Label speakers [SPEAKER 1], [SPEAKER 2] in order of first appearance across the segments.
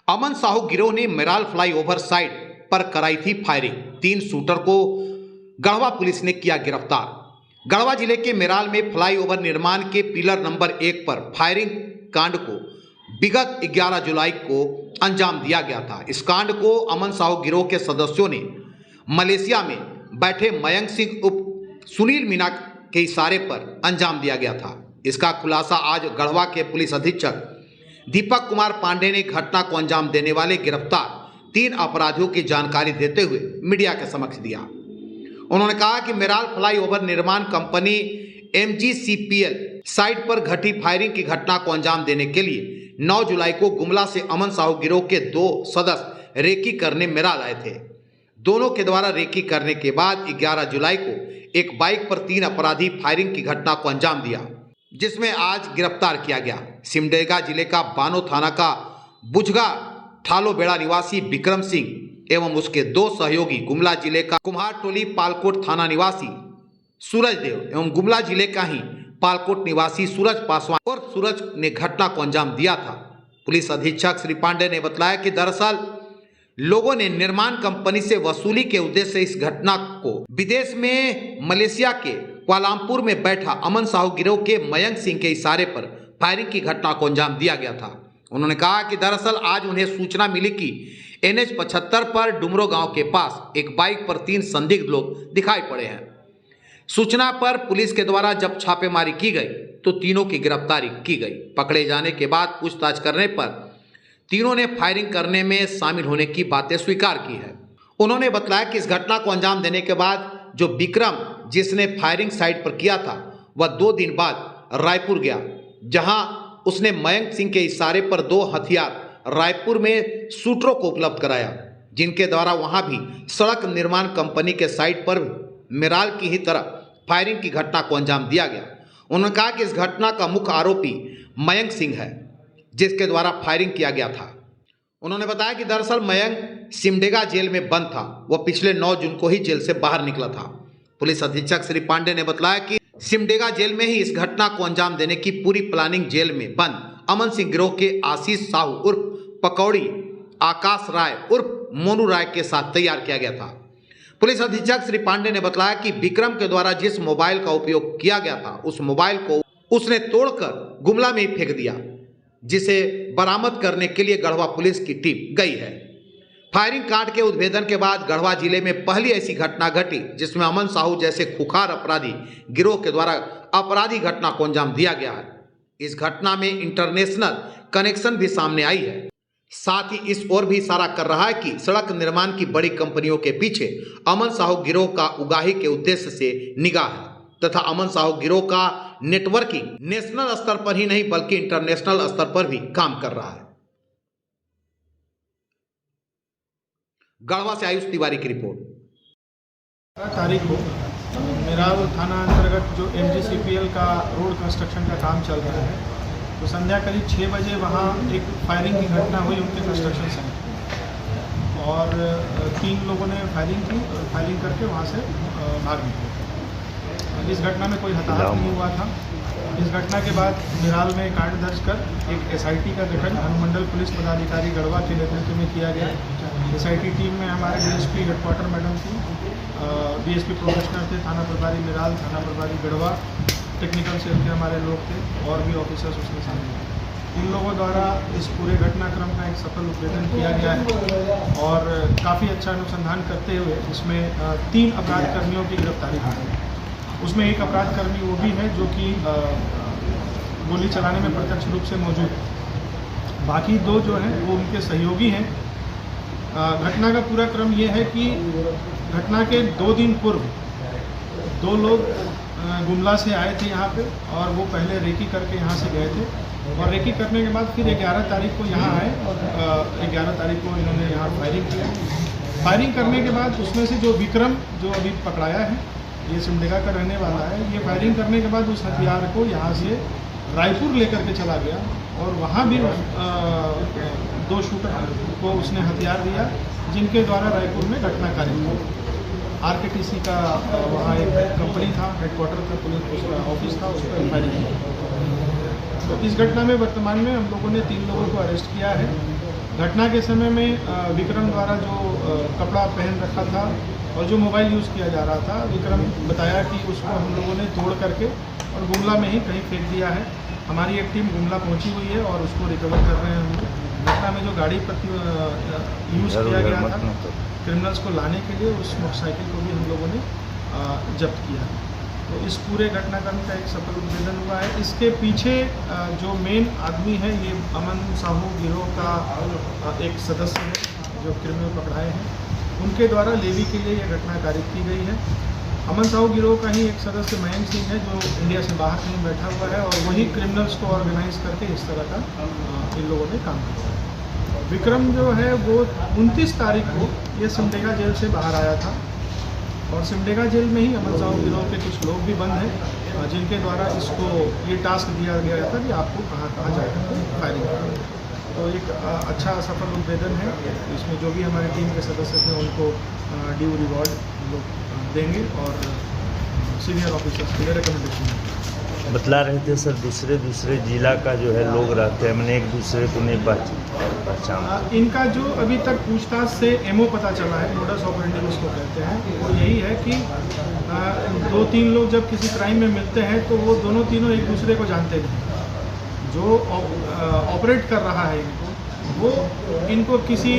[SPEAKER 1] अमन साहू गिरोह ने Meral flyover site पर कराई थी फायरिंग। 3 शूटर को गढ़वा पुलिस ने किया गिरफ्तार। गढ़वा जिले के मेराल में फ्लाईओवर निर्माण के पिलर नंबर 1 पर फायरिंग कांड को विगत 11 जुलाई को अंजाम दिया गया था। इस कांड को अमन साहू गिरोह के सदस्यों ने मलेशिया में बैठे मयंक सिंह उप सुनील मीना के इशारे पर अंजाम दिया गया था। इसका खुलासा आज गढ़वा के पुलिस अधीक्षक दीपक कुमार पांडे ने घटना को अंजाम देने वाले गिरफ्तार 3 अपराधियों की जानकारी देते हुए मीडिया के समक्ष दिया। उन्होंने कहा कि मेराल फ्लाईओवर निर्माण कंपनी MGCPL साइट पर घटी फायरिंग की घटना को अंजाम देने के लिए 9 जुलाई को गुमला से अमन साहू गिरोह के 2 सदस्य रेकी करने मेराल आए थे। दोनों के द्वारा रेकी करने के बाद 11 जुलाई को एक बाइक पर 3 अपराधी फायरिंग की घटना को अंजाम दिया, जिसमें आज गिरफ्तार किया गया। सिमडेगा जिले का बानो थाना का बुझगा ठालोबेड़ा निवासी विक्रम सिंह एवं उसके 2 सहयोगी, गुमला जिले का कुम्हार टोली पालकोट थाना निवासी सूरज देव एवं गुमला जिले का ही पालकोट निवासी सूरज पासवान और सूरज ने घटना को अंजाम दिया था। पुलिस अधीक्षक श्री पांडे ने बताया कि दरअसल लोगों ने निर्माण कंपनी से वसूली के उद्देश्य से इस घटना को विदेश में मलेशिया के क्वालालंपुर में बैठा अमन साहू गिरोह के मयंक सिंह के इशारे पर फायरिंग की घटना को अंजाम दिया गया था। उन्होंने कहा कि दरअसल आज उन्हें सूचना मिली कि NH 75 पर डुमरो गांव के पास एक बाइक पर 3 संदिग्ध लोग दिखाई पड़े हैं। सूचना पर पुलिस के द्वारा जब छापेमारी की गई तो तीनों की गिरफ्तारी की गई। पकड़े जाने के बाद पूछताछ करने पर तीनों ने फायरिंग करने में शामिल होने की बातें स्वीकार की है। उन्होंने बताया कि इस घटना को अंजाम देने के बाद जो विक्रम जिसने फायरिंग साइट पर किया था वह 2 दिन बाद रायपुर गया, जहां उसने मयंक सिंह के इशारे पर 2 हथियार रायपुर में शूटरों को उपलब्ध कराया, जिनके द्वारा वहां भी सड़क निर्माण कंपनी के साइट पर मेराल की ही तरह फायरिंग की घटना को अंजाम दिया गया। उन्होंने कहा कि इस घटना का मुख्य आरोपी मयंक सिंह है, जिसके द्वारा फायरिंग किया गया था। उन्होंने बताया कि दरअसल मयंक सिमडेगा जेल में बंद था। वह पिछले 9 जून को ही जेल से बाहर निकला था। पुलिस अधीक्षक श्री पांडे ने बताया कि सिमडेगा जेल में ही इस घटना को अंजाम देने की पूरी प्लानिंग जेल में बंद अमन सिंह गिरोह के आशीष साहू उर्फ पकौड़ी, आकाश राय उर्फ मोनू राय के साथ तैयार किया गया था। पुलिस अधीक्षक श्री पांडे ने बताया कि विक्रम के द्वारा जिस मोबाइल का उपयोग किया गया था उस मोबाइल को उसने तोड़कर गुमला में ही फेंक दिया, जिसे बरामद करने के लिए गढ़वा पुलिस की टीम गई है। फायरिंग कांड के उद्भेदन के बाद गढ़वा जिले में पहली ऐसी घटना घटी जिसमें अमन साहू जैसे खुखार अपराधी गिरोह के द्वारा अपराधी घटना को अंजाम दिया गया है। इस घटना में इंटरनेशनल कनेक्शन भी सामने आई है। साथ ही इस ओर भी इशारा कर रहा है कि सड़क निर्माण की बड़ी कंपनियों के पीछे अमन साहू गिरोह का उगाही के उद्देश्य से निगाह है तथा अमन साहू गिरोह का नेटवर्किंग नेशनल स्तर पर ही नहीं बल्कि इंटरनेशनल स्तर पर भी काम कर रहा है। गढ़वा से आयुष तिवारी की रिपोर्ट।
[SPEAKER 2] तारीख को मेराल थाना अंतर्गत जो MGCPL का रोड कंस्ट्रक्शन का काम चल रहा है, तो संध्या करीब 6 बजे वहाँ एक फायरिंग की घटना हुई उनके कंस्ट्रक्शन साइट और 3 लोगों ने फायरिंग की और फायरिंग करके वहाँ से भाग निकले। इस घटना में कोई हताहत नहीं हुआ था। इस घटना के बाद मेराल में कांड दर्ज कर एक SIT का गठन अनुमंडल पुलिस पदाधिकारी गढ़वा के नेतृत्व में किया गया। SIT टीम में हमारे DSP हेडक्वार्टर मैडम थी, DSP प्रोफेशनल थे, थाना प्रभारी मेराल, थाना प्रभारी गढ़वा, टेक्निकल सेल के हमारे लोग थे और भी ऑफिसर्स उसमें शामिल थे। इन लोगों द्वारा इस पूरे घटनाक्रम का एक सफल उद्भेदन किया गया है और काफ़ी अच्छा अनुसंधान करते हुए इसमें 3 अपराध कर्मियों की गिरफ्तारी की है। उसमें एक अपराध कर्मी वो भी है जो कि गोली चलाने में प्रत्यक्ष रूप से मौजूद है। बाकी 2 जो हैं वो उनके सहयोगी हैं। घटना का पूरा क्रम ये है कि घटना के 2 दिन पूर्व 2 लोग गुमला से आए थे यहाँ पे और वो पहले रेकी करके यहाँ से गए थे और रेकी करने के बाद फिर 11 तारीख को यहाँ आए और 11 तारीख को इन्होंने यहाँ फायरिंग किया। फायरिंग करने के बाद उसमें से जो विक्रम जो अभी पकड़ाया है, ये सिमडेगा का रहने वाला है, ये फायरिंग करने के बाद उस हथियार को यहाँ से रायपुर लेकर के चला गया और वहाँ भी 2 शूटर को उसने हथियार दिया, जिनके द्वारा रायपुर में घटनाकारी हुई। RKTC का वहाँ एक कंपनी था, हेडक्वार्टर था, पुलिस उसका ऑफिस था, उस पर फायरिंग की। तो इस घटना में वर्तमान में हम लोगों ने 3 लोगों को अरेस्ट किया है घटना के समय में विक्रम द्वारा जो कपड़ा पहन रखा था और जो मोबाइल यूज़ किया जा रहा था, विक्रम बताया कि उसको हम लोगों ने तोड़ करके और गुमला में ही कहीं फेंक दिया है। हमारी एक टीम गुमला पहुंची हुई है और उसको रिकवर कर रहे हैं हम लोग। घटना में जो गाड़ी यूज़ किया गया था क्रिमिनल्स को लाने के लिए, उस मोटरसाइकिल को भी हम लोगों ने जब्त किया। तो इस पूरे घटनाक्रम का एक सफल उद्भेदन हुआ है। इसके पीछे जो मेन आदमी है, ये अमन साहू गिरोह का एक सदस्य है जो क्रिमिनल पकड़ाए हैं, उनके द्वारा लेवी के लिए यह घटना कारित की गई है। अमन साहू गिरोह का ही एक सदस्य मयंक सिंह है जो इंडिया से बाहर कहीं बैठा हुआ है और वही क्रिमिनल्स को ऑर्गेनाइज करके इस तरह का इन लोगों ने काम किया है। विक्रम जो है वो 29 तारीख को ये सिमडेगा जेल से बाहर आया था और सिमडेगा जेल में ही अमन साहू गिरोह के कुछ लोग भी बंद हैं जिनके द्वारा इसको ये टास्क दिया गया था कि आपको कहाँ कहाँ जाकर फायरिंग करना। तो एक अच्छा सफल उद्भेदन है। इसमें जो भी हमारी टीम के सदस्य थे उनको ड्यू रिवॉर्ड लोग देंगे और सीनियर ऑफिसर्स के लिए रिकमेंडेशन
[SPEAKER 3] बतला रहे थे सर, दूसरे जिला का जो है लोग रहते हैं, मैंने एक दूसरे को नहीं पहचान।
[SPEAKER 2] इनका जो अभी तक पूछताछ से एमओ पता चला है, मोडस ऑपरेंडी उसको कहते हैं, वो यही है कि 2-3 लोग जब किसी क्राइम में मिलते हैं तो वो दोनों तीनों एक दूसरे को जानते नहीं। जो ऑपरेट कर रहा है वो इनको किसी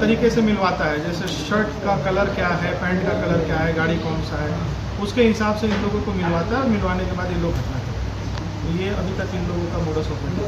[SPEAKER 2] तरीके से मिलवाता है, जैसे शर्ट का कलर क्या है, पैंट का कलर क्या है, गाड़ी कौन सा है, उसके हिसाब से इन लोगों को मिलवाता है। मिलवाने के बाद ये लोग घटना करते हैं। तो ये अभी तक इन लोगों का मोडस ऑपरेंडी